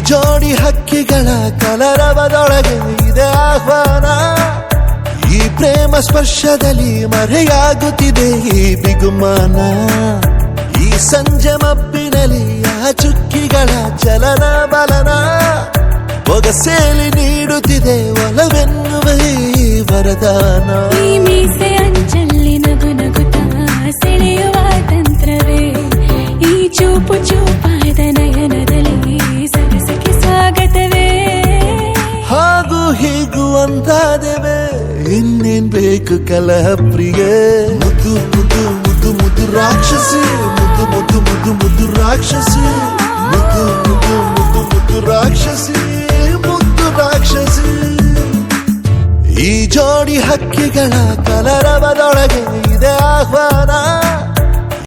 ಜೋಡಿ ಹಕ್ಕಿಗಳ ಕಲರವದೊಳಗೆ ಇದೆ ಆಹ್ವಾನ. ಈ ಪ್ರೇಮ ಸ್ಪರ್ಶದಲ್ಲಿ ಮರೆಯಾಗುತ್ತಿದೆ ಈ ಬಿಗುಮಾನ. ಈ ಸಂಜೆ ಮಬ್ಬಿನಲ್ಲಿ ಆ ಚುಕ್ಕಿಗಳ ಚಲನ ಬಲನ ಒಗಸೇಲಿ ನೀಡುತ್ತಿದೆ ಒಲವೆನ್ನುವ ಈ ವರದಾನ. ಈ ಮೀಸೆ ಅಂಚಲ್ಲಿ ನಗು ನಗುತ್ತಾ ಸೆಳೆಯುವ ತಂತ್ರವೇ, ಈ ಚೂಪು ಚೂಪಾದ ನಯನದಲ್ಲಿ ಸರಸಕ್ಕೆ ಸ್ವಾಗತವೇ. ಹಾಗೂ ಹೀಗೂ ಅಂತಾದೆವೆ, ಇನ್ನೇನ್ ಬೇಕು ಕಲಹ ಪ್ರಿಯೆ. ಮುದ್ದು ಮುದ್ದು ಮುದ್ದು ಮುದ್ದು ರಾಕ್ಷಸಿ, ಮುದ್ದು ಮುದ್ದು ಮುದ್ದು ಮುದ್ದು ರಾಕ್ಷಸಿ, ಮುದ್ದು ಮುದ್ದು ಮುದ್ದು ಮುದ್ದು ರಾಕ್ಷಸಿ, ಮುದ್ದು ರಾಕ್ಷಸಿ. ಈ ಜೋಡಿ ಹಕ್ಕಿಗಳ ಕಲರವದೊಳಗೆ ಇದೆ ಆಹ್ವಾನ.